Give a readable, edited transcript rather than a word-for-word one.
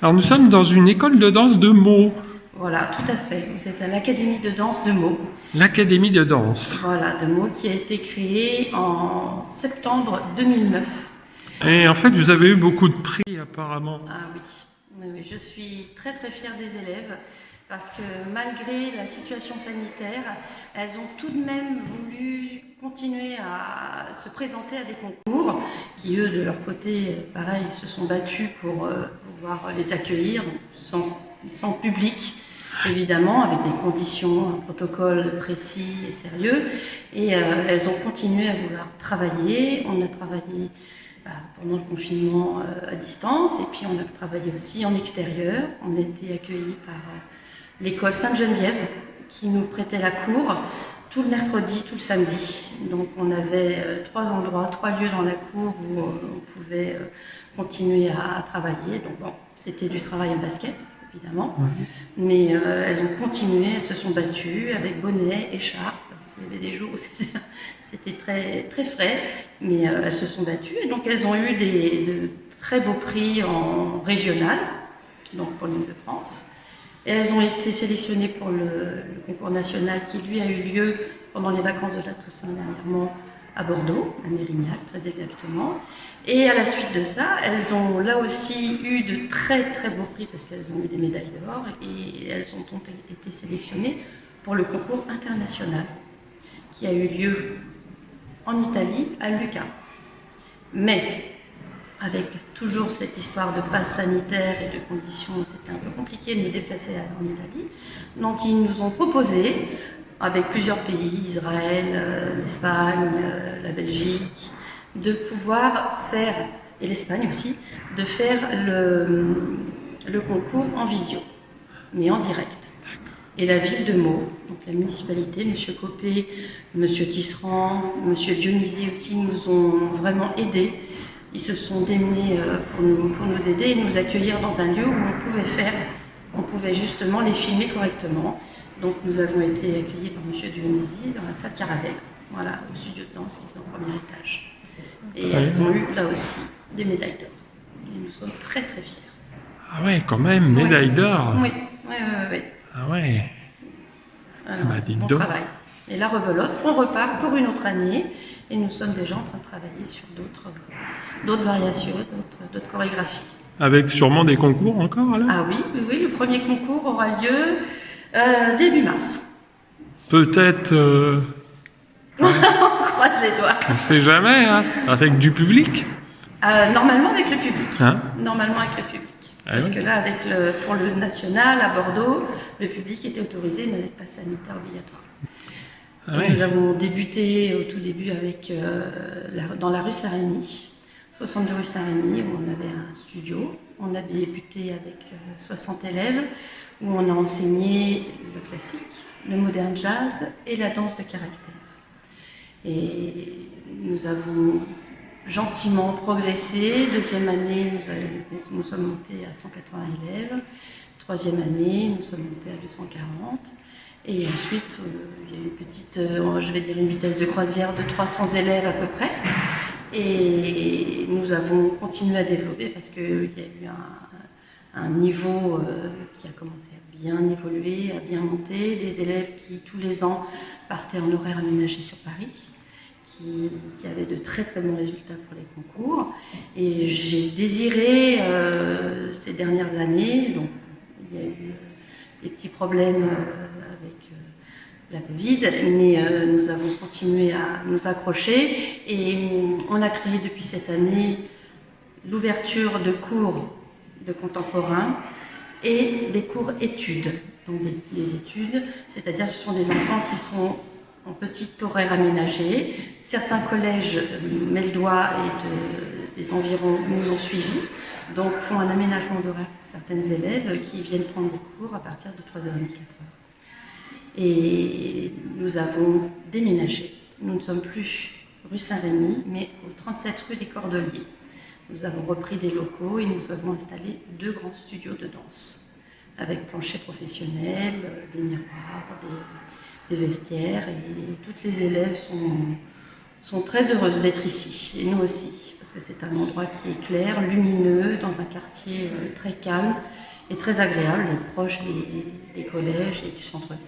Alors nous sommes dans une école de danse de Meaux, Voilà, tout à fait. Vous êtes à l'Académie de danse de Meaux. l'Académie de danse. Voilà, de Meaux qui a été créée en septembre 2009. Et en fait, vous avez eu beaucoup de prix apparemment. Ah oui, oui, oui, je suis très très fière des élèves parce que malgré la situation sanitaire, elles ont tout de même voulu continuer à se présenter à des concours qui, eux, de leur côté, pareil, se sont battus pour pouvoir les accueillir sans public, évidemment, avec des conditions, un protocole précis et sérieux. Et elles ont continué à vouloir travailler. On a travaillé pendant le confinement à distance, et puis on a travaillé aussi en extérieur. On a été accueillis par l'école Sainte-Geneviève qui nous prêtait la cour tout le mercredi, tout le samedi. Donc on avait 3 endroits, 3 lieux dans la cour où on pouvait continuer à travailler. Donc bon, c'était du travail en basket, évidemment, mais elles ont continué, elles se sont battues avec bonnet, écharpe. Il y avait des jours où c'était très, très frais, mais elles se sont battues. Et donc elles ont eu de très beaux prix en régional, donc pour l'Île-de-France. Et elles ont été sélectionnées pour le concours national qui, lui, a eu lieu pendant les vacances de la Toussaint dernièrement à Bordeaux, à Mérignac, très exactement. Et à la suite de ça, elles ont là aussi eu de très très beaux prix parce qu'elles ont eu des médailles d'or et elles ont été sélectionnées pour le concours international qui a eu lieu en Italie, à Lucca. Mais avec toujours cette histoire de passe sanitaire et de conditions, c'était un peu compliqué de me déplacer en Italie. Donc ils nous ont proposé, avec plusieurs pays, Israël, l'Espagne, la Belgique, de pouvoir faire, et l'Espagne aussi, de faire le concours en visio, mais en direct. Et la ville de Meaux, donc la municipalité, M. Copé, M. Tisserand, M. Dionisi aussi nous ont vraiment aidés. Ils se sont démenés pour nous aider et nous accueillir dans un lieu où on pouvait justement les filmer correctement. Donc nous avons été accueillis par M. Dionisi dans la salle Caravelle, voilà, au studio de danse qui est au premier étage. Et elles ont eu là aussi des médailles d'or. Et nous sommes très très fiers. Ah ouais, quand même, médaille d'or. Oui, oui, oui, oui. Ah ouais. Alors, Bah, dites bon donc. travail. Et la rebelote, on repart pour une autre année et nous sommes déjà en train de travailler sur d'autres variations, d'autres chorégraphies. Avec sûrement des concours encore alors? Ah oui, oui, oui, le premier concours aura lieu début mars. Peut-être, On croise les doigts. on ne sait jamais, hein, avec du public. Normalement avec le public. Hein? Normalement avec le public. Ah Parce oui. que là, pour le national à Bordeaux, le public était autorisé, mais avec passe sanitaire obligatoire. Ah Et ouais. nous avons débuté au tout début avec, dans la rue Saint-Rémy, 62 rue Saint-Rémy, où on avait un studio. On a débuté avec 60 élèves, où on a enseigné le classique, le modern jazz et la danse de caractère. Et nous avons gentiment progressé. Deuxième année, nous sommes montés à 180 élèves. Troisième année, nous sommes montés à 240. Et ensuite, il y a eu une petite, je vais dire une vitesse de croisière de 300 élèves à peu près. Et nous avons continué à développer parce qu'il y a eu un niveau qui a commencé à bien évoluer, à bien monter. Des élèves qui, tous les ans, partaient en horaire aménagé sur Paris, qui avaient de très très bons résultats pour les concours. Et j'ai désiré ces dernières années, donc il y a eu des petits problèmes avec la Covid, mais nous avons continué à nous accrocher et on a créé depuis cette année l'ouverture de cours de contemporain et des cours études. Donc des études, c'est-à-dire ce sont des enfants qui sont en petit horaire aménagé. Certains collèges, Meldois et des environs, nous ont suivis, donc font un aménagement d'horaire pour certaines élèves qui viennent prendre des cours à partir de 3h30, 4h. Et nous avons déménagé. Nous ne sommes plus rue Saint-Rémy, mais au 37 rue des Cordeliers. Nous avons repris des locaux et nous avons installé 2 grands studios de danse, avec plancher professionnel, des miroirs, des vestiaires, et toutes les élèves sont très heureuses d'être ici, et nous aussi, parce parce que c'est un endroit qui est clair, lumineux, dans un quartier très calme et très agréable, et proche des collèges et du centre-ville.